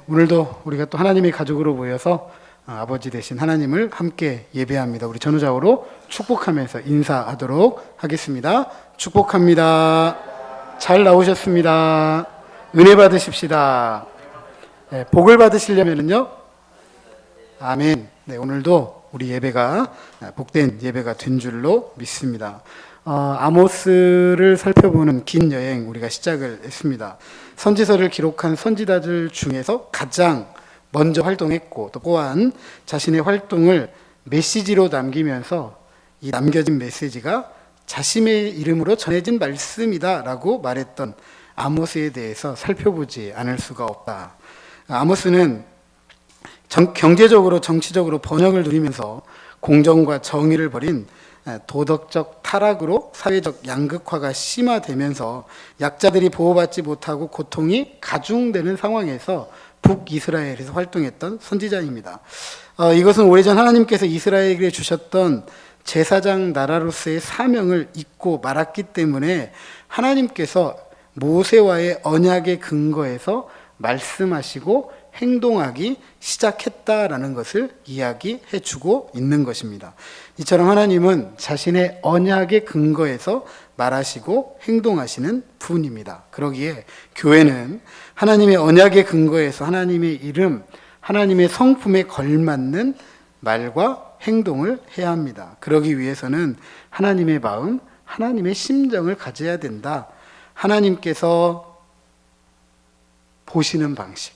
오늘도 우리가 또 하나님의 가족으로 모여서 아버지 되신 하나님을 함께 예배합니다. 우리 전우좌우로 축복하면서 인사하도록 하겠습니다. 축복합니다. 잘 나오셨습니다. 은혜 받으십시다. 네, 복을 받으시려면요, 아멘. 네, 오늘도 우리 예배가 복된 예배가 된 줄로 믿습니다. 아모스를 살펴보는 긴 여행 우리가 시작을 했습니다. 선지서를 기록한 선지자들 중에서 가장 먼저 활동했고, 또 또한 자신의 활동을 메시지로 남기면서 이 남겨진 메시지가 자신의 이름으로 전해진 말씀이다라고 말했던 아모스에 대해서 살펴보지 않을 수가 없다. 아모스는 경제적으로 정치적으로 번영을 누리면서 공정과 정의를 버린 도덕적 타락으로 사회적 양극화가 심화되면서 약자들이 보호받지 못하고 고통이 가중되는 상황에서 북이스라엘에서 활동했던 선지자입니다. 이것은 오래전 하나님께서 이스라엘에게 주셨던 제사장 나라로서의 사명을 잊고 말았기 때문에 하나님께서 모세와의 언약의 근거에서 말씀하시고 행동하기 시작했다라는 것을 이야기해 주고 있는 것입니다. 이처럼 하나님은 자신의 언약의 근거에서 말하시고 행동하시는 분입니다. 그러기에 교회는 하나님의 언약의 근거에서 하나님의 이름, 하나님의 성품에 걸맞는 말과 행동을 해야 합니다. 그러기 위해서는 하나님의 마음, 하나님의 심정을 가져야 된다. 하나님께서 보시는 방식,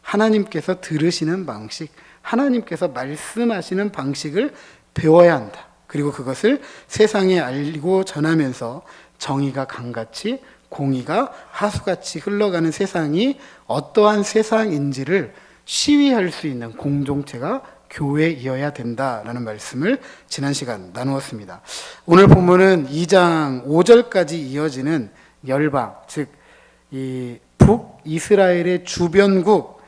하나님께서 들으시는 방식, 하나님께서 말씀하시는 방식을 배워야 한다. 그리고 그것을 세상에 알리고 전하면서 정의가 강같이, 공의가 하수같이 흘러가는 세상이 어떠한 세상인지를 시위할 수 있는 공동체가 교회이어야 된다라는 말씀을 지난 시간 나누었습니다. 오늘 본문은 2장 5절까지 이어지는 열방, 즉 이 북이스라엘의 주변국,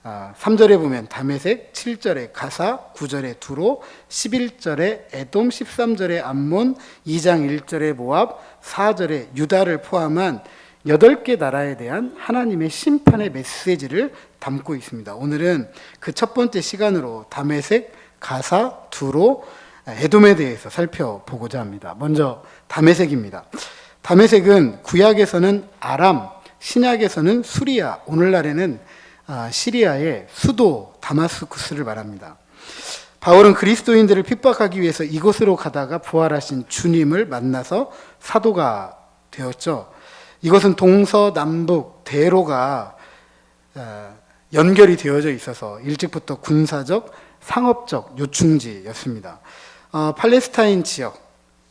3절에 보면 다메섹, 7절에 가사, 9절에 두로, 11절에 에돔, 13절에 암몬, 2장 1절에 모압, 4절에 유다를 포함한 8개 나라에 대한 하나님의 심판의 메시지를 담고 있습니다. 오늘은 그 첫 번째 시간으로 다메섹, 가사, 두로, 에돔에 대해서 살펴보고자 합니다. 먼저 다메섹입니다. 다메섹은 구약에서는 아람, 신약에서는 수리아, 오늘날에는 시리아의 수도 다마스쿠스를 말합니다. 바울은 그리스도인들을 핍박하기 위해서 이곳으로 가다가 부활하신 주님을 만나서 사도가 되었죠. 이것은 동서남북 대로가 연결이 되어져 있어서 일찍부터 군사적, 상업적 요충지였습니다. 팔레스타인 지역,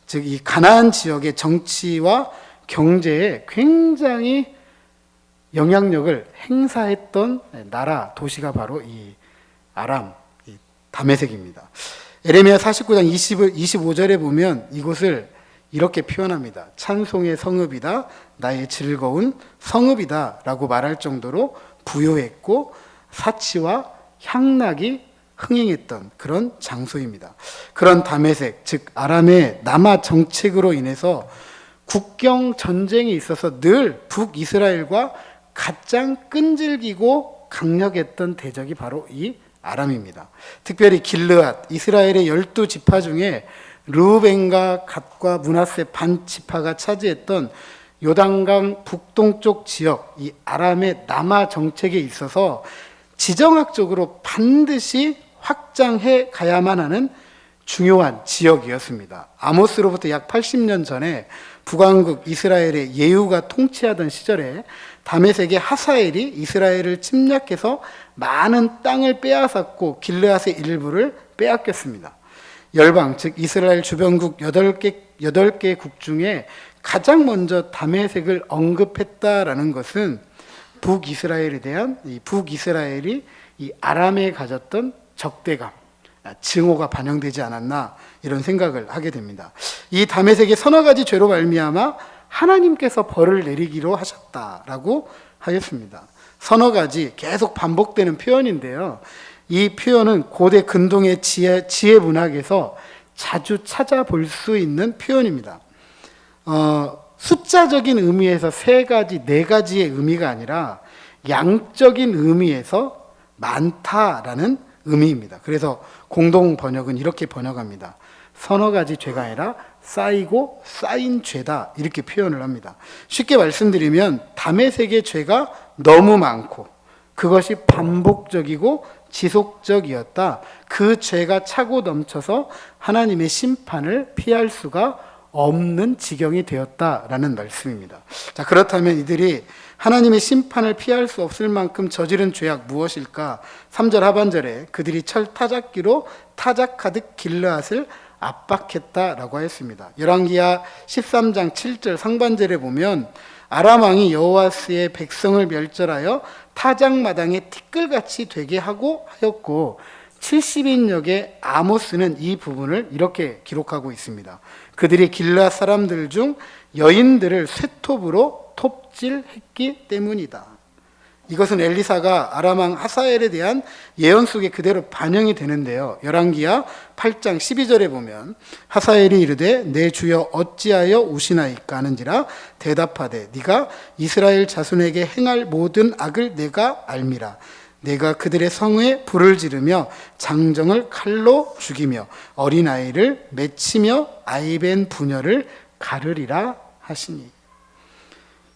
즉 이 가나안 지역의 정치와 경제에 굉장히 영향력을 행사했던 나라, 도시가 바로 이 아람, 이 다메섹입니다. 에레미야 49장 25절에 보면 이곳을 이렇게 표현합니다. 찬송의 성읍이다, 나의 즐거운 성읍이다 라고 말할 정도로 부요했고 사치와 향락이 흥행했던 그런 장소입니다. 그런 다메섹, 즉 아람의 남하 정책으로 인해서 국경 전쟁이 있어서 늘 북이스라엘과 가장 끈질기고 강력했던 대적이 바로 이 아람입니다. 특별히 길르앗, 이스라엘의 12지파 중에 르우벤과 갓과 므낫세 반 지파가 차지했던 요단강 북동쪽 지역, 이 아람의 남하 정책에 있어서 지정학적으로 반드시 확장해 가야만 하는 중요한 지역이었습니다. 아모스로부터 약 80년 전에 북왕국 이스라엘의 예후가 통치하던 시절에 다메섹의 하사엘이 이스라엘을 침략해서 많은 땅을 빼앗았고 길르앗의 일부를 빼앗겼습니다. 열방, 즉 이스라엘 주변국 8개 국 중에 가장 먼저 다메섹을 언급했다라는 것은 북이스라엘에 대한 북이스라엘이 이 아람에 가졌던 적대감, 증오가 반영되지 않았나 이런 생각을 하게 됩니다. 이 다메섹의 서너 가지 죄로 말미암아 하나님께서 벌을 내리기로 하셨다라고 하였습니다. 서너 가지 계속 반복되는 표현인데요. 이 표현은 고대 근동의 지혜 문학에서 자주 찾아볼 수 있는 표현입니다. 숫자적인 의미에서 3가지, 4가지의 의미가 아니라 양적인 의미에서 많다라는 의미입니다. 그래서 공동 번역은 이렇게 번역합니다. 서너 가지 죄가 아니라 쌓이고 쌓인 죄다, 이렇게 표현을 합니다. 쉽게 말씀드리면 다메섹의 죄가 너무 많고 그것이 반복적이고 지속적이었다. 그 죄가 차고 넘쳐서 하나님의 심판을 피할 수가 없는 지경이 되었다라는 말씀입니다. 자, 그렇다면 이들이 하나님의 심판을 피할 수 없을 만큼 저지른 죄악 무엇일까? 3절 하반절에 그들이 철 타작기로 타작하듯 길르앗을 압박했다라고 했습니다. 열왕기하 13장 7절 상반절에 보면 아람 왕이 여호아스의 백성을 멸절하여 타작마당에 티끌같이 되게 하고 하였고, 70인역의 아모스는 이 부분을 이렇게 기록하고 있습니다. 그들이 길르앗 사람들 중 여인들을 쇠톱으로 톱질했기 때문이다. 이것은 엘리사가 아람 왕 하사엘에 대한 예언 속에 그대로 반영이 되는데요. 열왕기하 8장 12절에 보면 하사엘이 이르되 내 주여 어찌하여 우시나이까 하는지라 대답하되 네가 이스라엘 자손에게 행할 모든 악을 내가 알미라. 내가 그들의 성에 불을 지르며 장정을 칼로 죽이며 어린아이를 맺히며 아이벤 부녀를 가르리라 하시니.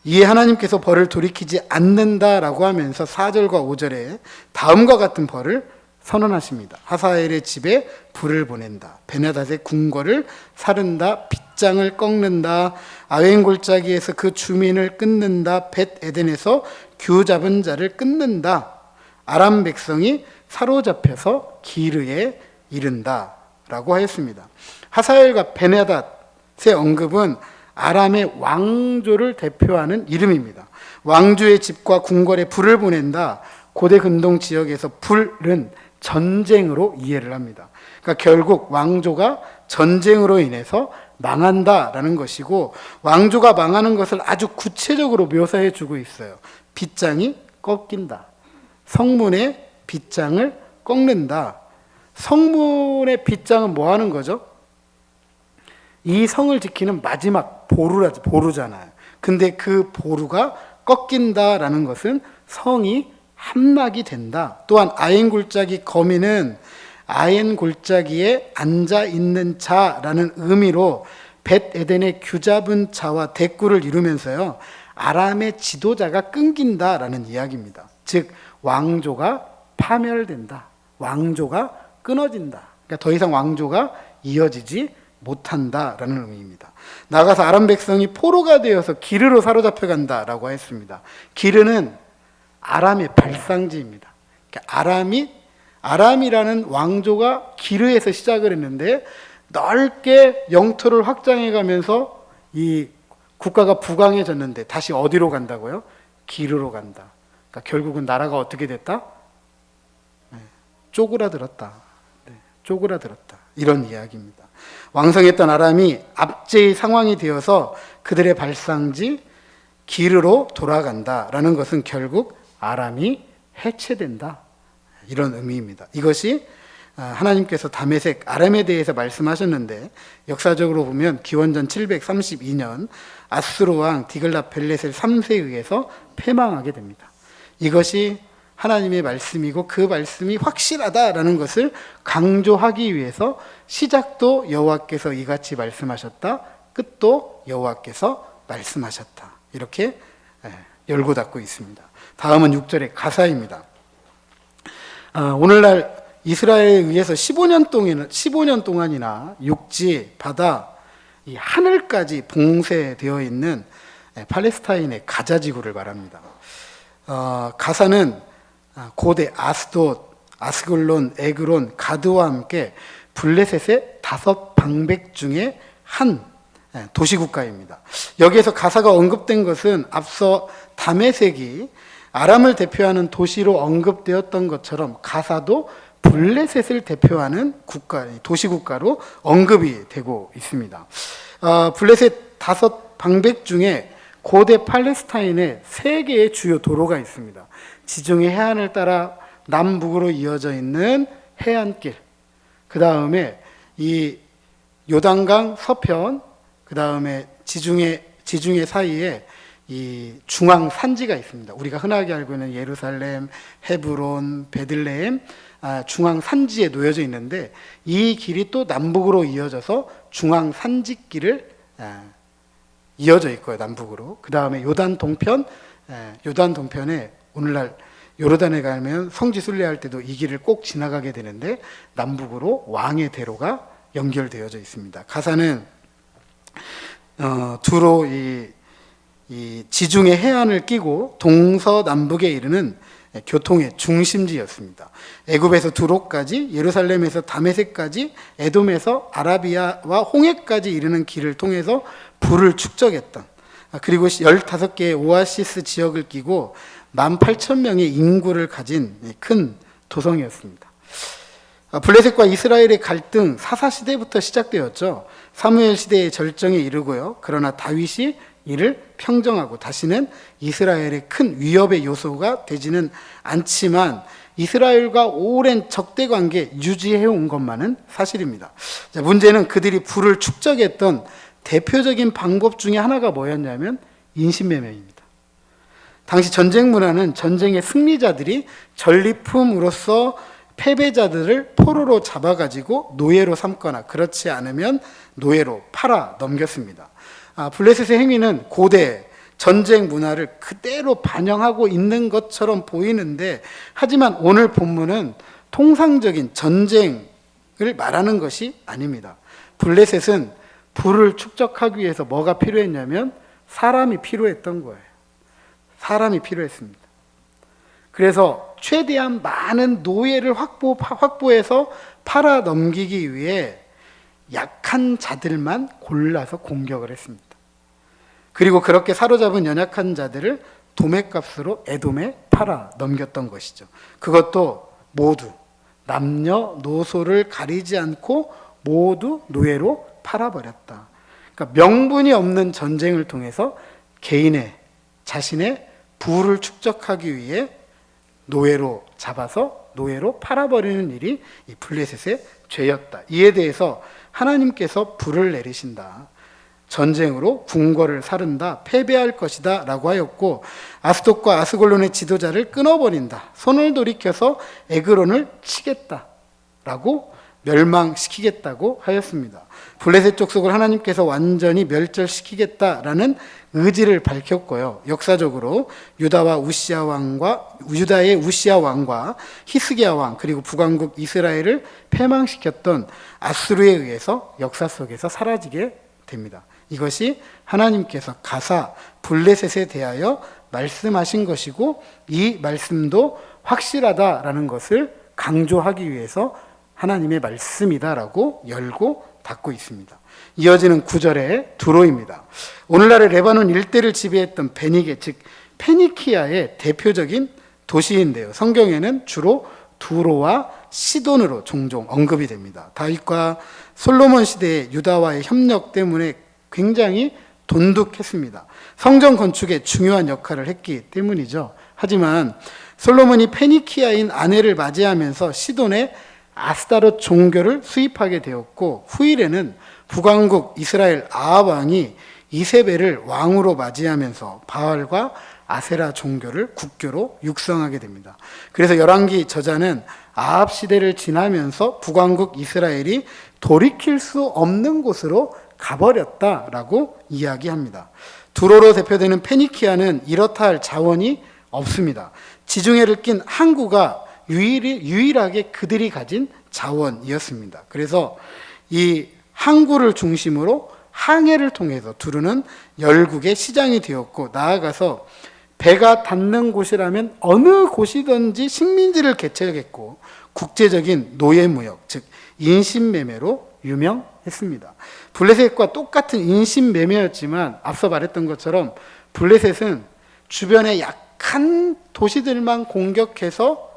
이에 하나님께서 벌을 돌이키지 않는다라고 하면서 4절과 5절에 다음과 같은 벌을 선언하십니다. 하사엘의 집에 불을 보낸다. 베나닷의 궁궐을 사른다. 빗장을 꺾는다. 아웬 골짜기에서 그 주민을 끊는다. 벳 에덴에서 규 잡은 자를 끊는다. 아람 백성이 사로잡혀서 기르에 이른다 라고 하였습니다. 하사엘과 베나닷의 언급은 아람의 왕조를 대표하는 이름입니다. 왕조의 집과 궁궐에 불을 보낸다. 고대 근동 지역에서 불은 전쟁으로 이해를 합니다. 그러니까 결국 왕조가 전쟁으로 인해서 망한다라는 것이고, 왕조가 망하는 것을 아주 구체적으로 묘사해 주고 있어요. 빗장이 꺾인다. 성문의 빗장을 꺾는다. 성문의 빗장은 뭐 하는 거죠? 이 성을 지키는 마지막 보루잖아요. 근데 그 보루가 꺾인다라는 것은 성이 함락이 된다. 또한 아엔 골짜기 거미는 아엔 골짜기에 앉아 있는 자라는 의미로 벳 에덴의 규잡은 자와 대꾸를 이루면서요, 아람의 지도자가 끊긴다라는 이야기입니다. 즉 왕조가 파멸된다. 왕조가 끊어진다. 그러니까 더 이상 왕조가 이어지지 못한다라는 의미입니다. 나가서 아람 백성이 포로가 되어서 기르로 사로잡혀 간다라고 했습니다. 기르는 아람의 발상지입니다. 그러니까 아람이라는 왕조가 기르에서 시작을 했는데 넓게 영토를 확장해 가면서 이 국가가 부강해졌는데 다시 어디로 간다고요? 기르로 간다. 그러니까 결국은 나라가 어떻게 됐다? 쪼그라들었다. 쪼그라들었다. 이런 이야기입니다. 왕성했던 아람이 압제의 상황이 되어서 그들의 발상지 기르로 돌아간다라는 것은 결국 아람이 해체된다. 이런 의미입니다. 이것이 하나님께서 다메섹 아람에 대해서 말씀하셨는데, 역사적으로 보면 기원전 732년 아수르 왕 디글라벨레셀 3세에 의해서 패망하게 됩니다. 이것이 하나님의 말씀이고 그 말씀이 확실하다라는 것을 강조하기 위해서 시작도 여호와께서 이같이 말씀하셨다, 끝도 여호와께서 말씀하셨다, 이렇게 열고 닫고 있습니다. 다음은 6절의 가사입니다. 오늘날 이스라엘에 의해서 15년 동안이나 육지, 바다, 이 하늘까지 봉쇄되어 있는 팔레스타인의 가자 지구를 말합니다. 가사는 고대 아스돗, 아스글론, 에그론, 가드와 함께 블레셋의 5방백 중에 한 도시국가입니다. 여기에서 가사가 언급된 것은 앞서 다메섹이 아람을 대표하는 도시로 언급되었던 것처럼 가사도 블레셋을 대표하는 도시국가로 언급이 되고 있습니다. 블레셋 5방백 중에 고대 팔레스타인에 3개의 주요 도로가 있습니다. 지중해 해안을 따라 남북으로 이어져 있는 해안길, 그 다음에 이 요단강 서편, 그 다음에 지중해 사이에 이 중앙 산지가 있습니다. 우리가 흔하게 알고 있는 예루살렘, 헤브론, 베들레헴 중앙 산지에 놓여져 있는데, 이 길이 또 남북으로 이어져서 중앙 산지길을 이어져 있고요, 남북으로. 그 다음에 요단 동편에 오늘날 요르단에 가면 성지 순례할 때도 이 길을 꼭 지나가게 되는데, 남북으로 왕의 대로가 연결되어져 있습니다. 가사는 두로 이 지중해 해안을 끼고 동서남북에 이르는 교통의 중심지였습니다. 애굽에서 두로까지, 예루살렘에서 다메섹까지, 에돔에서 아라비아와 홍해까지 이르는 길을 통해서 불을 축적했던, 그리고 15개의 오아시스 지역을 끼고 18,000명의 인구를 가진 큰 도성이었습니다. 블레셋과 이스라엘의 갈등 사사시대부터 시작되었죠. 사무엘 시대의 절정에 이르고요. 그러나 다윗이 이를 평정하고 다시는 이스라엘의 큰 위협의 요소가 되지는 않지만, 이스라엘과 오랜 적대 관계 유지해 온 것만은 사실입니다. 자, 문제는 그들이 불을 축적했던 대표적인 방법 중에 하나가 뭐였냐면 인신매매입니다. 당시 전쟁 문화는 전쟁의 승리자들이 전리품으로서 패배자들을 포로로 잡아가지고 노예로 삼거나, 그렇지 않으면 노예로 팔아 넘겼습니다. 블레셋의 행위는 고대 전쟁 문화를 그대로 반영하고 있는 것처럼 보이는데, 하지만 오늘 본문은 통상적인 전쟁을 말하는 것이 아닙니다. 블레셋은 불을 축적하기 위해서 뭐가 필요했냐면 사람이 필요했던 거예요. 사람이 필요했습니다. 그래서 최대한 많은 노예를 확보해서 팔아 넘기기 위해 약한 자들만 골라서 공격을 했습니다. 그리고 그렇게 사로잡은 연약한 자들을 도매값으로 에돔에 팔아 넘겼던 것이죠. 그것도 모두 남녀노소를 가리지 않고 모두 노예로 팔아버렸다. 그러니까 명분이 없는 전쟁을 통해서 자신의 부를 축적하기 위해 노예로 잡아서 노예로 팔아버리는 일이 이 블레셋의 죄였다. 이에 대해서 하나님께서 불을 내리신다. 전쟁으로 궁궐을 사른다. 패배할 것이다 라고 하였고, 아스돗과 아스골론의 지도자를 끊어버린다. 손을 돌이켜서 에그론을 치겠다 라고 멸망시키겠다고 하였습니다. 블레셋 족속을 하나님께서 완전히 멸절시키겠다라는 의지를 밝혔고요. 역사적으로 유다의 우시아 왕과 히스기야 왕, 그리고 북왕국 이스라엘을 패망시켰던 아수르에 의해서 역사 속에서 사라지게 됩니다. 이것이 하나님께서 가사 블레셋에 대하여 말씀하신 것이고, 이 말씀도 확실하다라는 것을 강조하기 위해서 하나님의 말씀이다라고 열고 닫고 있습니다. 이어지는 9절의 두로입니다. 오늘날의 레바논 일대를 지배했던 베니게, 즉 페니키아의 대표적인 도시인데요. 성경에는 주로 두로와 시돈으로 종종 언급이 됩니다. 다윗과 솔로몬 시대의 유다와의 협력 때문에 굉장히 돈독했습니다. 성전 건축에 중요한 역할을 했기 때문이죠. 하지만 솔로몬이 페니키아인 아내를 맞이하면서 시돈의 아스타롯 종교를 수입하게 되었고, 후일에는 북왕국 이스라엘 아합 왕이 이세벨을 왕으로 맞이하면서 바알과 아세라 종교를 국교로 육성하게 됩니다. 그래서 열왕기 저자는 아합 시대를 지나면서 북왕국 이스라엘이 돌이킬 수 없는 곳으로 가버렸다라고 이야기합니다. 두로로 대표되는 페니키아는 이렇다 할 자원이 없습니다. 지중해를 낀 항구가 유일하게 그들이 가진 자원이었습니다. 그래서 이 항구를 중심으로 항해를 통해서 두루는 열국의 시장이 되었고, 나아가서 배가 닿는 곳이라면 어느 곳이든지 식민지를 개척했고, 국제적인 노예무역, 즉 인신매매로 유명했습니다. 블레셋과 똑같은 인신매매였지만 앞서 말했던 것처럼 블레셋은 주변의 약한 도시들만 공격해서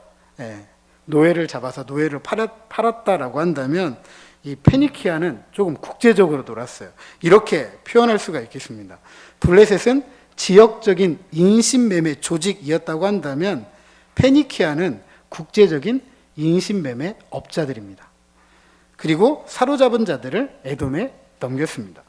노예를 잡아서 노예를 팔았다라고 한다면, 이 페니키아는 조금 국제적으로 놀았어요. 이렇게 표현할 수가 있겠습니다. 블레셋은 지역적인 인신매매 조직이었다고 한다면, 페니키아는 국제적인 인신매매 업자들입니다. 그리고 사로잡은 자들을 에돔에 넘겼습니다.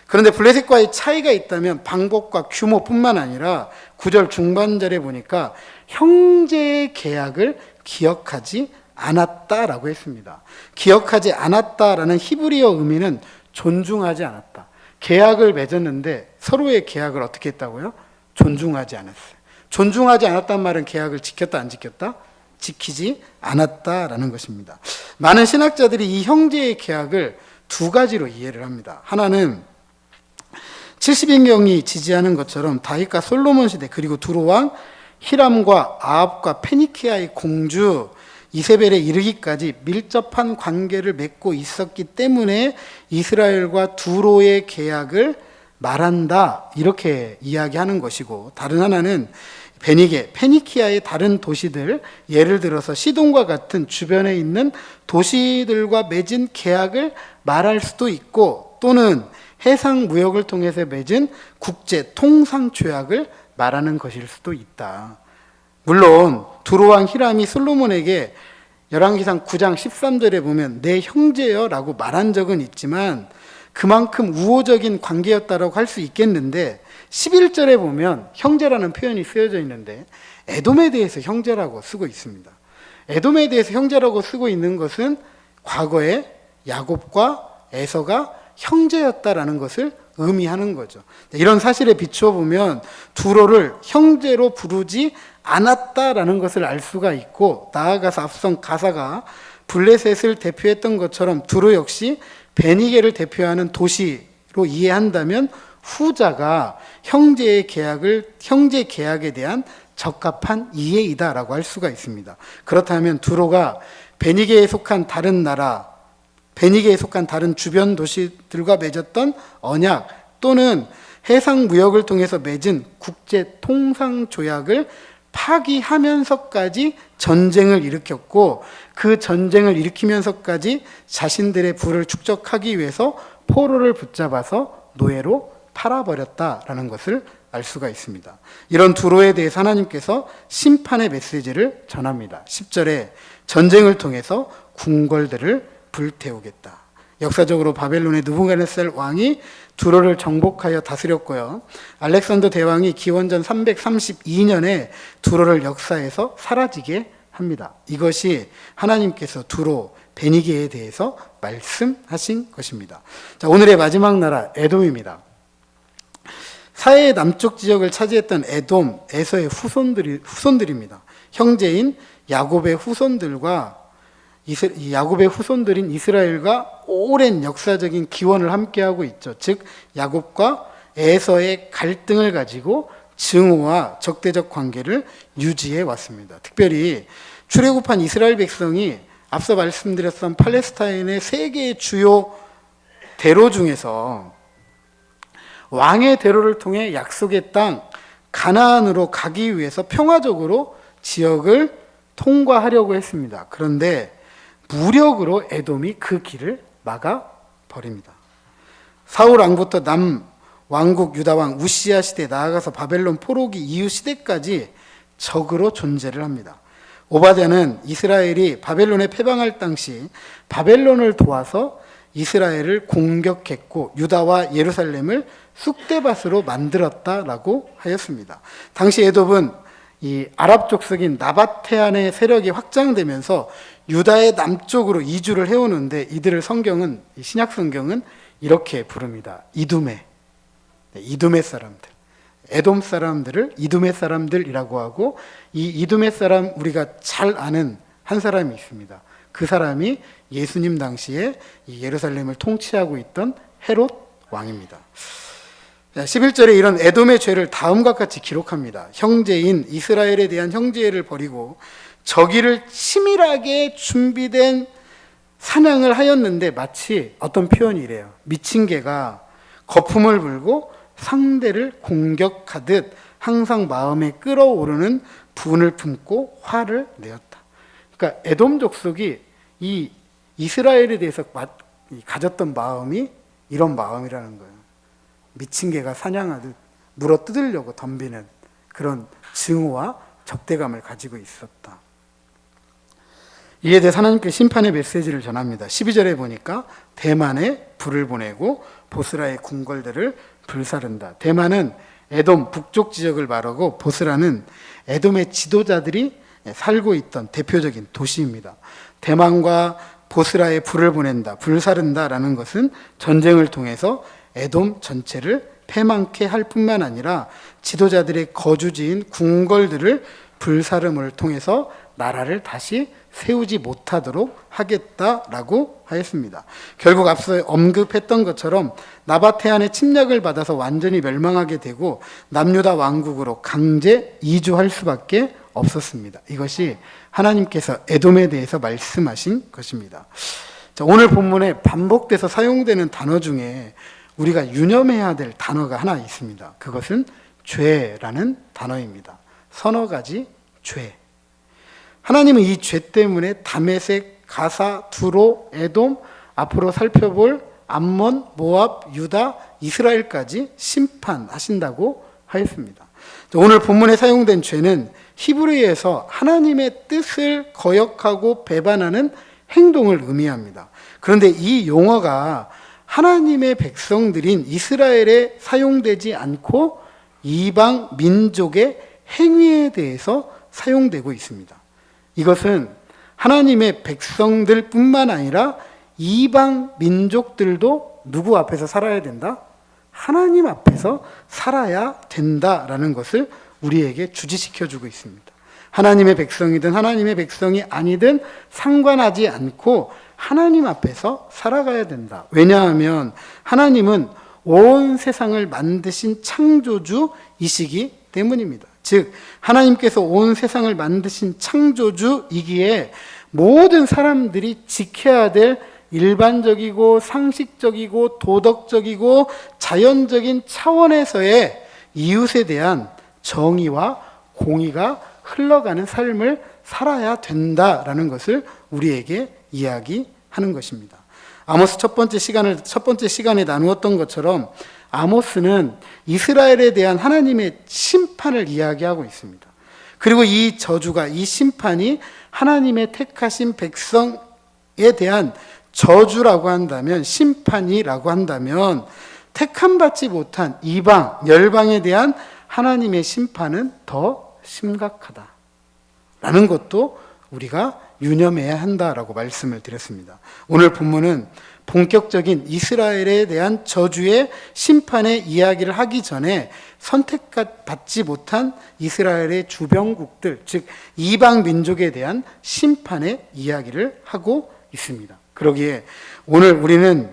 그런데 블레셋과의 차이가 있다면 방법과 규모뿐만 아니라 9절 중반절에 보니까 형제의 계약을 기억하지 않았다라고 했습니다. 기억하지 않았다라는 히브리어 의미는 존중하지 않았다. 계약을 맺었는데 서로의 계약을 어떻게 했다고요? 존중하지 않았어요. 존중하지 않았단 말은 계약을 지켰다 안 지켰다? 지키지 않았다라는 것입니다. 많은 신학자들이 이 형제의 계약을 두 가지로 이해를 합니다. 하나는 70인경이 지지하는 것처럼 다윗과 솔로몬 시대 그리고 두로왕 히람과 아합과 페니키아의 공주 이세벨에 이르기까지 밀접한 관계를 맺고 있었기 때문에 이스라엘과 두로의 계약을 말한다 이렇게 이야기하는 것이고, 다른 하나는 페니키아의 다른 도시들, 예를 들어서 시돈과 같은 주변에 있는 도시들과 맺은 계약을 말할 수도 있고, 또는 해상 무역을 통해서 맺은 국제 통상 조약을 말하는 것일 수도 있다. 물론 두로왕 히람이 솔로몬에게 열왕기상 9장 13절에 보면 내 형제여 라고 말한 적은 있지만 그만큼 우호적인 관계였다라고 할 수 있겠는데, 11절에 보면 형제라는 표현이 쓰여져 있는데 에돔에 대해서 형제라고 쓰고 있습니다. 에돔에 대해서 형제라고 쓰고 있는 것은 과거에 야곱과 에서가 형제였다라는 것을 의미하는 거죠. 이런 사실에 비추어 보면 두로를 형제로 부르지 않았다라는 것을 알 수가 있고, 나아가서 앞선 가사가 블레셋을 대표했던 것처럼 두로 역시 베니게를 대표하는 도시로 이해한다면 후자가 형제 계약에 대한 적합한 이해이다라고 할 수가 있습니다. 그렇다면 두로가 베니게에 속한 다른 주변 도시들과 맺었던 언약 또는 해상 무역을 통해서 맺은 국제 통상 조약을 파기하면서까지 전쟁을 일으켰고, 그 전쟁을 일으키면서까지 자신들의 부를 축적하기 위해서 포로를 붙잡아서 노예로 팔아버렸다라는 것을 알 수가 있습니다. 이런 두로에 대해서 하나님께서 심판의 메시지를 전합니다. 10절에 전쟁을 통해서 궁궐들을 불태우겠다. 역사적으로 바벨론의 느부갓네살 왕이 두로를 정복하여 다스렸고요. 알렉산더 대왕이 기원전 332년에 두로를 역사에서 사라지게 합니다. 이것이 하나님께서 두로, 베니게에 대해서 말씀하신 것입니다. 자, 오늘의 마지막 나라 에돔입니다. 사해의 남쪽 지역을 차지했던 에돔, 에서의 후손들입니다. 형제인 야곱의 후손들과 야곱의 후손들인 이스라엘과 오랜 역사적인 기원을 함께하고 있죠. 즉 야곱과 에서의 갈등을 가지고 증오와 적대적 관계를 유지해 왔습니다. 특별히 출애굽한 이스라엘 백성이 앞서 말씀드렸던 팔레스타인의 세 개의 주요 대로 중에서 왕의 대로를 통해 약속의 땅 가나안으로 가기 위해서 평화적으로 지역을 통과하려고 했습니다. 그런데 무력으로 에돔이 그 길을 막아버립니다. 사울 왕부터 남 왕국 유다 왕 우시야 시대, 나아가서 바벨론 포로기 이후 시대까지 적으로 존재를 합니다. 오바댜는 이스라엘이 바벨론에 패방할 당시 바벨론을 도와서 이스라엘을 공격했고 유다와 예루살렘을 쑥대밭으로 만들었다라고 하였습니다. 당시 에돔은 이 아랍 족속인 나바테안의 세력이 확장되면서 유다의 남쪽으로 이주를 해오는데, 이들을 신약 성경은 이렇게 부릅니다. 이두메 사람들. 에돔 사람들을 이두메 사람들이라고 하고, 이 이두메 사람, 우리가 잘 아는 한 사람이 있습니다. 그 사람이 예수님 당시에 이 예루살렘을 통치하고 있던 헤롯 왕입니다. 11절에 이런 에돔의 죄를 다음과 같이 기록합니다. 형제인 이스라엘에 대한 형제를 버리고 저기를 치밀하게 준비된 사냥을 하였는데, 마치 어떤 표현이 이래요. 미친 개가 거품을 불고 상대를 공격하듯 항상 마음에 끓어오르는 분을 품고 화를 내었다. 그러니까 에돔 족속이 이 이스라엘에 대해서 가졌던 마음이 이런 마음이라는 거예요. 미친 개가 사냥하듯 물어 뜯으려고 덤비는 그런 증오와 적대감을 가지고 있었다. 이에 대해 하나님께 심판의 메시지를 전합니다. 12절에 보니까 대만에 불을 보내고 보스라의 궁궐들을 불사른다. 대만은 에돔 북쪽 지역을 말하고 보스라는 에돔의 지도자들이 살고 있던 대표적인 도시입니다. 대만과 보스라에 불을 보낸다, 불사른다라는 것은 전쟁을 통해서 에돔 전체를 패망케 할 뿐만 아니라 지도자들의 거주지인 궁궐들을 불사름을 통해서 나라를 다시 세우지 못하도록 하겠다라고 하였습니다. 결국 앞서 언급했던 것처럼 나바테안의 침략을 받아서 완전히 멸망하게 되고 남유다 왕국으로 강제 이주할 수밖에 없었습니다. 이것이 하나님께서 에돔에 대해서 말씀하신 것입니다. 자, 오늘 본문에 반복돼서 사용되는 단어 중에 우리가 유념해야 될 단어가 하나 있습니다. 그것은 죄라는 단어입니다. 서너 가지 죄. 하나님은 이 죄 때문에 다메섹, 가사, 두로, 에돔, 앞으로 살펴볼 암몬, 모압, 유다, 이스라엘까지 심판하신다고 하였습니다. 오늘 본문에 사용된 죄는 히브리어에서 하나님의 뜻을 거역하고 배반하는 행동을 의미합니다. 그런데 이 용어가 하나님의 백성들인 이스라엘에 사용되지 않고 이방 민족의 행위에 대해서 사용되고 있습니다. 이것은 하나님의 백성들 뿐만 아니라 이방 민족들도 누구 앞에서 살아야 된다? 하나님 앞에서 살아야 된다라는 것을 우리에게 주지시켜주고 있습니다. 하나님의 백성이든 하나님의 백성이 아니든 상관하지 않고 하나님 앞에서 살아가야 된다. 왜냐하면 하나님은 온 세상을 만드신 창조주이시기 때문입니다. 즉 하나님께서 온 세상을 만드신 창조주이기에 모든 사람들이 지켜야 될 일반적이고 상식적이고 도덕적이고 자연적인 차원에서의 이웃에 대한 정의와 공의가 흘러가는 삶을 살아야 된다라는 것을 우리에게 이야기하는 것입니다. 아모스 첫 번째 시간에 나누었던 것처럼 아모스는 이스라엘에 대한 하나님의 심판을 이야기하고 있습니다. 그리고 이 저주가, 이 심판이 하나님의 택하신 백성에 대한 저주라고 한다면, 심판이라고 한다면 택함받지 못한 이방, 열방에 대한 하나님의 심판은 더 심각하다라는 것도 우리가 유념해야 한다라고 말씀을 드렸습니다. 오늘 본문은 본격적인 이스라엘에 대한 저주의 심판의 이야기를 하기 전에 선택받지 못한 이스라엘의 주변국들, 즉 이방 민족에 대한 심판의 이야기를 하고 있습니다. 그러기에 오늘 우리는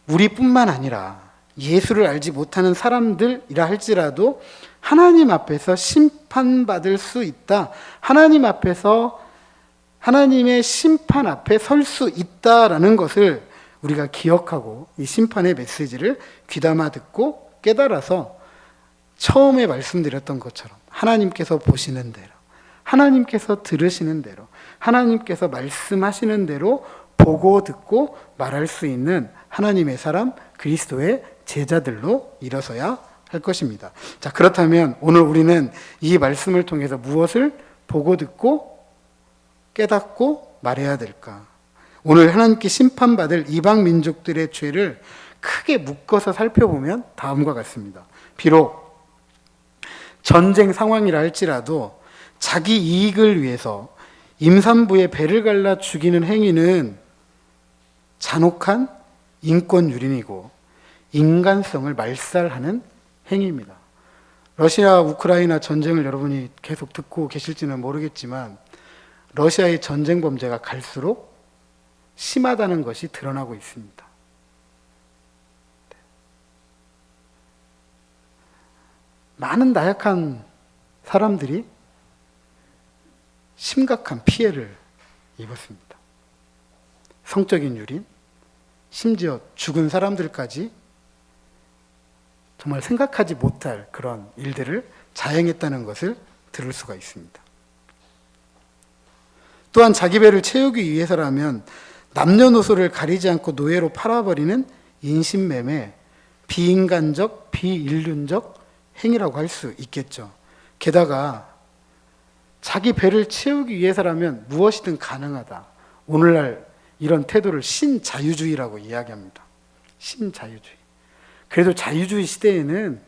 우리뿐만 아니라 예수를 알지 못하는 사람들이라 할지라도 하나님 앞에서 심판받을 수 있다. 하나님 앞에서 하나님의 심판 앞에 설 수 있다라는 것을 우리가 기억하고 이 심판의 메시지를 귀담아 듣고 깨달아서 처음에 말씀드렸던 것처럼 하나님께서 보시는 대로, 하나님께서 들으시는 대로, 하나님께서 말씀하시는 대로 보고 듣고 말할 수 있는 하나님의 사람, 그리스도의 제자들로 일어서야 할 것입니다. 자, 그렇다면 오늘 우리는 이 말씀을 통해서 무엇을 보고 듣고 깨닫고 말해야 될까? 오늘 하나님께 심판받을 이방 민족들의 죄를 크게 묶어서 살펴보면 다음과 같습니다. 비록 전쟁 상황이라 할지라도 자기 이익을 위해서 임산부의 배를 갈라 죽이는 행위는 잔혹한 인권 유린이고 인간성을 말살하는 행위입니다. 러시아 우크라이나 전쟁을 여러분이 계속 듣고 계실지는 모르겠지만 러시아의 전쟁 범죄가 갈수록 심하다는 것이 드러나고 있습니다. 많은 나약한 사람들이 심각한 피해를 입었습니다. 성적인 유린, 심지어 죽은 사람들까지 정말 생각하지 못할 그런 일들을 자행했다는 것을 들을 수가 있습니다. 또한 자기 배를 채우기 위해서라면 남녀노소를 가리지 않고 노예로 팔아버리는 인신매매, 비인간적, 비인륜적 행위라고 할 수 있겠죠. 게다가 자기 배를 채우기 위해서라면 무엇이든 가능하다. 오늘날 이런 태도를 신자유주의라고 이야기합니다. 신자유주의. 그래도 자유주의 시대에는,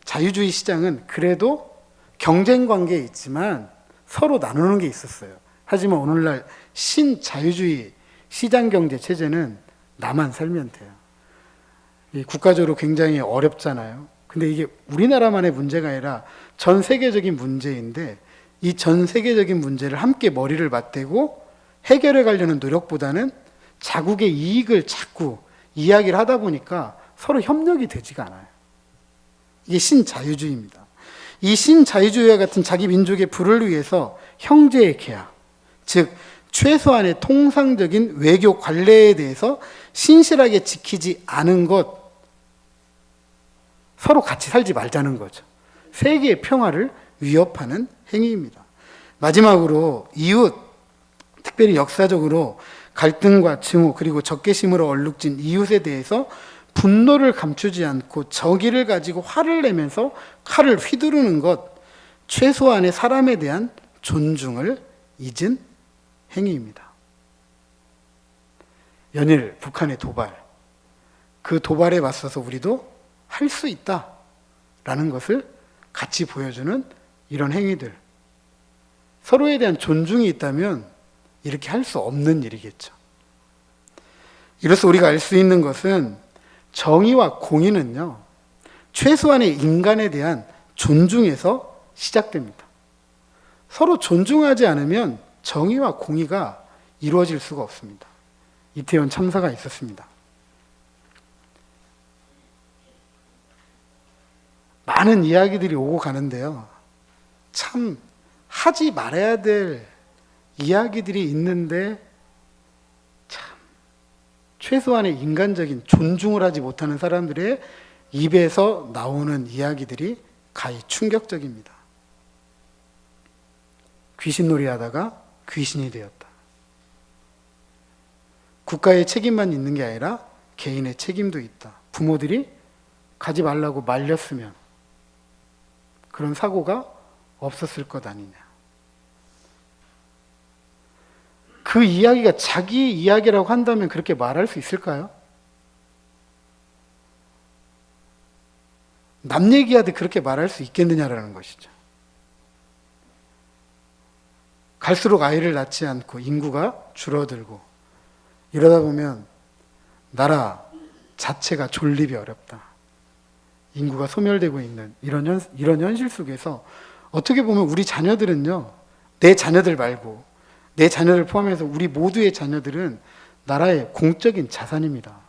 자유주의 시장은 그래도 경쟁 관계에 있지만 서로 나누는 게 있었어요. 하지만 오늘날 신자유주의 시장 경제 체제는 나만 살면 돼요. 국가적으로 굉장히 어렵잖아요. 근데 이게 우리나라만의 문제가 아니라 전 세계적인 문제인데, 이 전 세계적인 문제를 함께 머리를 맞대고 해결해 가려는 노력보다는 자국의 이익을 자꾸 이야기를 하다 보니까 서로 협력이 되지가 않아요. 이게 신자유주의입니다. 이 신자유주의와 같은 자기 민족의 부를 위해서 형제의 계약, 즉 최소한의 통상적인 외교 관례에 대해서 신실하게 지키지 않은 것, 서로 같이 살지 말자는 거죠. 세계의 평화를 위협하는 행위입니다. 마지막으로 이웃, 특별히 역사적으로 갈등과 증오 그리고 적개심으로 얼룩진 이웃에 대해서 분노를 감추지 않고 적의를 가지고 화를 내면서 칼을 휘두르는 것, 최소한의 사람에 대한 존중을 잊은 행위입니다. 연일 북한의 도발, 그 도발에 맞서서 우리도 할 수 있다라는 것을 같이 보여주는 이런 행위들, 서로에 대한 존중이 있다면 이렇게 할 수 없는 일이겠죠. 이로써 우리가 알 수 있는 것은 정의와 공의는요, 최소한의 인간에 대한 존중에서 시작됩니다. 서로 존중하지 않으면 정의와 공의가 이루어질 수가 없습니다. 이태원 참사가 있었습니다. 많은 이야기들이 오고 가는데요, 참 하지 말아야 될 이야기들이 있는데 참 최소한의 인간적인 존중을 하지 못하는 사람들의 입에서 나오는 이야기들이 가히 충격적입니다. 귀신놀이 하다가 귀신이 되었다. 국가의 책임만 있는 게 아니라 개인의 책임도 있다. 부모들이 가지 말라고 말렸으면 그런 사고가 없었을 것 아니냐. 그 이야기가 자기 이야기라고 한다면 그렇게 말할 수 있을까요? 남 얘기하듯 그렇게 말할 수 있겠느냐라는 것이죠. 갈수록 아이를 낳지 않고 인구가 줄어들고 이러다 보면 나라 자체가 존립이 어렵다. 인구가 소멸되고 있는 이런 현실 속에서 어떻게 보면 우리 자녀들은요, 내 자녀들 말고 내 자녀를 포함해서 우리 모두의 자녀들은 나라의 공적인 자산입니다.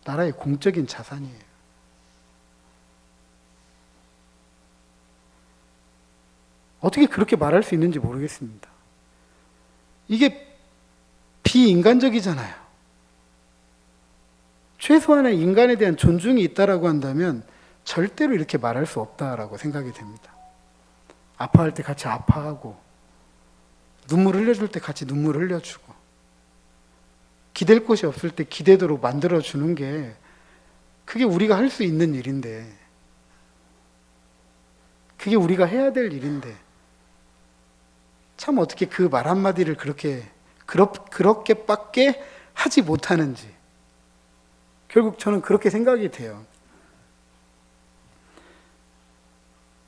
나라의 공적인 자산이에요. 어떻게 그렇게 말할 수 있는지 모르겠습니다. 이게 비인간적이잖아요. 최소한의 인간에 대한 존중이 있다라고 한다면 절대로 이렇게 말할 수 없다라고 생각이 됩니다. 아파할 때 같이 아파하고, 눈물 흘려줄 때 같이 눈물 흘려주고, 기댈 곳이 없을 때 기대도록 만들어주는 게 그게 우리가 할 수 있는 일인데, 그게 우리가 해야 될 일인데, 참 어떻게 그 말 한마디를 그렇게밖에 하지 못하는지, 결국 저는 그렇게 생각이 돼요.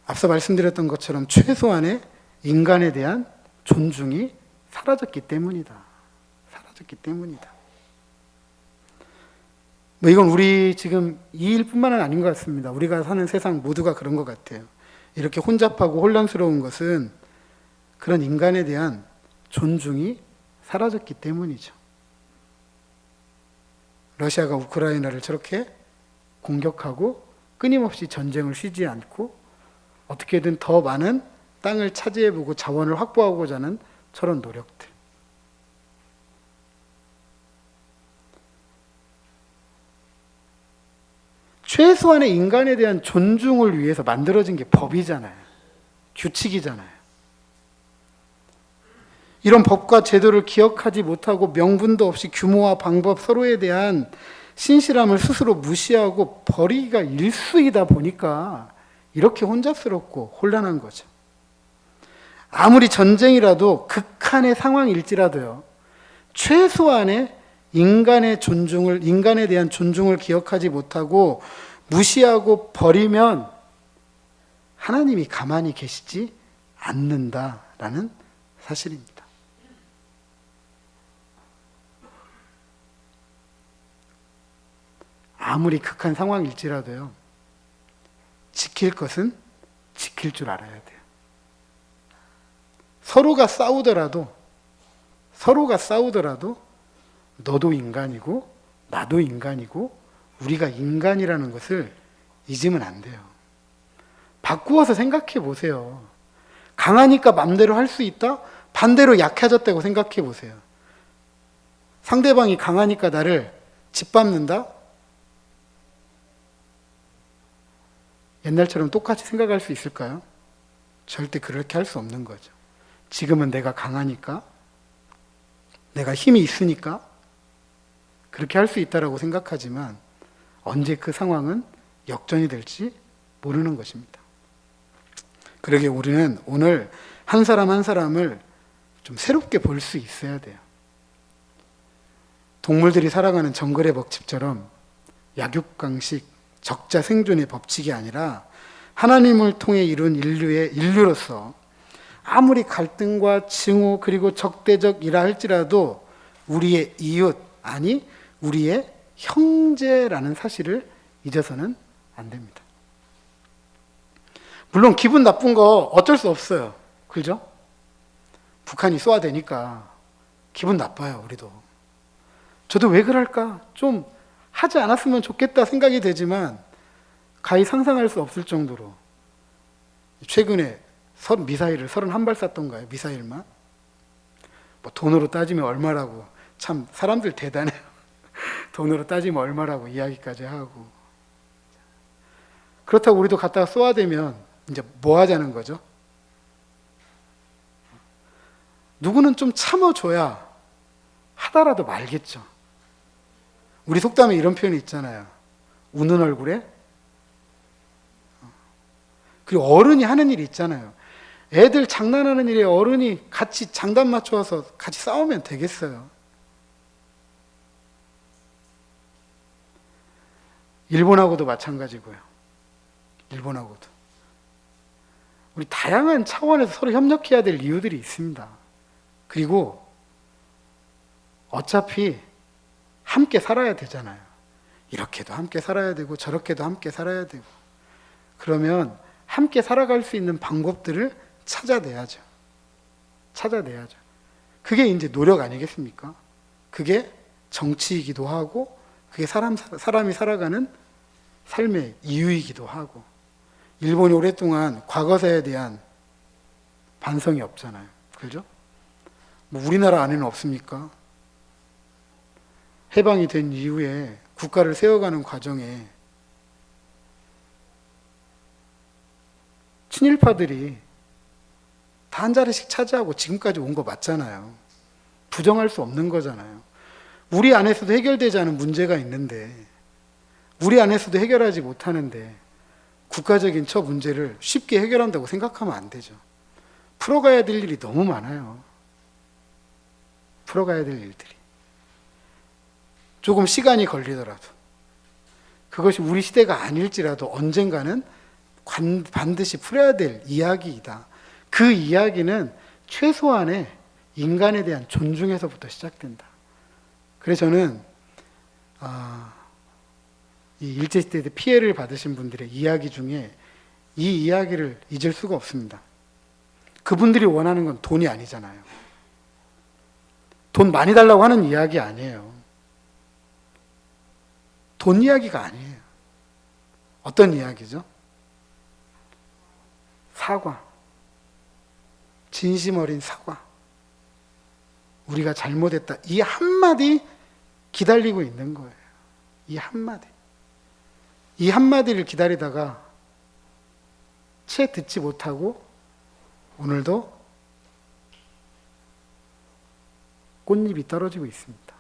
앞서 말씀드렸던 것처럼 최소한의 인간에 대한 존중이 사라졌기 때문이다. 사라졌기 때문이다. 이건 우리 지금 이 일뿐만은 아닌 것 같습니다. 우리가 사는 세상 모두가 그런 것 같아요. 이렇게 혼잡하고 혼란스러운 것은 그런 인간에 대한 존중이 사라졌기 때문이죠. 러시아가 우크라이나를 저렇게 공격하고 끊임없이 전쟁을 쉬지 않고 어떻게든 더 많은 땅을 차지해보고 자원을 확보하고자 하는 저런 노력들. 최소한의 인간에 대한 존중을 위해서 만들어진 게 법이잖아요. 규칙이잖아요. 이런 법과 제도를 기억하지 못하고 명분도 없이 규모와 방법, 서로에 대한 신실함을 스스로 무시하고 버리기가 일수이다 보니까 이렇게 혼잡스럽고 혼란한 거죠. 아무리 전쟁이라도 극한 극한의 상황일지라도요, 최소한의 인간에 대한 존중을 기억하지 못하고 무시하고 버리면 하나님이 가만히 계시지 않는다라는 사실입니다. 아무리 극한 상황일지라도요, 지킬 것은 지킬 줄 알아야 돼요. 서로가 싸우더라도 너도 인간이고 나도 인간이고 우리가 인간이라는 것을 잊으면 안 돼요. 바꾸어서 생각해 보세요. 강하니까 맘대로 할 수 있다? 반대로 약해졌다고 생각해 보세요. 상대방이 강하니까 나를 짓밟는다? 옛날처럼 똑같이 생각할 수 있을까요? 절대 그렇게 할 수 없는 거죠. 지금은 내가 강하니까, 내가 힘이 있으니까 그렇게 할 수 있다라고 생각하지만 언제 그 상황은 역전이 될지 모르는 것입니다. 그러게 우리는 오늘 한 사람 한 사람을 좀 새롭게 볼 수 있어야 돼요. 동물들이 살아가는 정글의 법칙처럼 약육강식, 적자 생존의 법칙이 아니라 하나님을 통해 이룬 인류로서 아무리 갈등과 증오 그리고 적대적이라 할지라도 우리의 이웃, 아니 우리의 형제라는 사실을 잊어서는 안 됩니다. 물론 기분 나쁜 거 어쩔 수 없어요. 그죠? 북한이 쏘아대니까 기분 나빠요, 우리도. 저도 왜 그럴까? 좀 하지 않았으면 좋겠다 생각이 되지만 가히 상상할 수 없을 정도로 최근에 미사일을 31발 쐈던가요? 미사일만? 뭐 돈으로 따지면 얼마라고. 참 사람들 대단해요. 돈으로 따지면 얼마라고 이야기까지 하고. 그렇다고 우리도 갖다가 쏘아대면 이제 뭐 하자는 거죠? 누구는 좀 참아줘야 하다라도 말겠죠. 우리 속담에 이런 표현이 있잖아요. 우는 얼굴에. 그리고 어른이 하는 일이 있잖아요. 애들 장난하는 일에 어른이 같이 장단 맞춰서 같이 싸우면 되겠어요. 일본하고도 마찬가지고요. 일본하고도. 우리 다양한 차원에서 서로 협력해야 될 이유들이 있습니다. 그리고 어차피 함께 살아야 되잖아요. 이렇게도 함께 살아야 되고 저렇게도 함께 살아야 되고. 그러면 함께 살아갈 수 있는 방법들을 찾아내야죠. 그게 이제 노력 아니겠습니까? 그게 정치이기도 하고 그게 사람이 살아가는 삶의 이유이기도 하고. 일본이 오랫동안 과거사에 대한 반성이 없잖아요. 그죠? 뭐 우리나라 안에는 없습니까? 해방이 된 이후에 국가를 세워가는 과정에 친일파들이 다 한 자리씩 차지하고 지금까지 온 거 맞잖아요. 부정할 수 없는 거잖아요. 우리 안에서도 해결되지 않은 문제가 있는데, 우리 안에서도 해결하지 못하는데 국가적인 저 문제를 쉽게 해결한다고 생각하면 안 되죠. 풀어가야 될 일이 너무 많아요. 풀어가야 될 일들이. 조금 시간이 걸리더라도, 그것이 우리 시대가 아닐지라도 언젠가는 반드시 풀어야 될 이야기이다. 그 이야기는 최소한의 인간에 대한 존중에서부터 시작된다. 그래서 저는 이 일제시대 때 피해를 받으신 분들의 이야기 중에 이 이야기를 잊을 수가 없습니다. 그분들이 원하는 건 돈이 아니잖아요. 돈 많이 달라고 하는 이야기 아니에요. 돈 이야기가 아니에요. 어떤 이야기죠? 사과. 진심 어린 사과. 우리가 잘못했다. 이 한마디 기다리고 있는 거예요. 이 한마디. 이 한마디를 기다리다가 채 듣지 못하고 오늘도 꽃잎이 떨어지고 있습니다.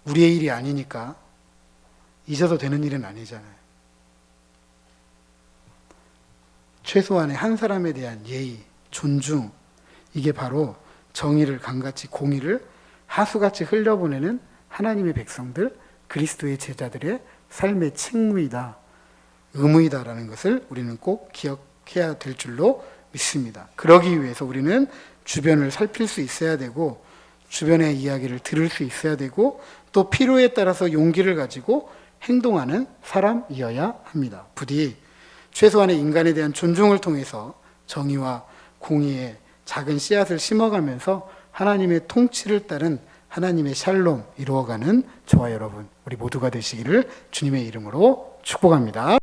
우리의 일이 아니니까 잊어도 되는 일은 아니잖아요. 최소한의 한 사람에 대한 예의, 존중, 이게 바로 정의를 강같이 공의를 하수같이 흘려보내는 하나님의 백성들, 그리스도의 제자들의 삶의 책무이다, 의무이다라는 것을 우리는 꼭 기억해야 될 줄로 믿습니다. 그러기 위해서 우리는 주변을 살필 수 있어야 되고, 주변의 이야기를 들을 수 있어야 되고, 또 필요에 따라서 용기를 가지고 행동하는 사람이어야 합니다. 부디 최소한의 인간에 대한 존중을 통해서 정의와 공의의 작은 씨앗을 심어가면서 하나님의 통치를 따른 하나님의 샬롬 이루어가는 저와 여러분, 우리 모두가 되시기를 주님의 이름으로 축복합니다.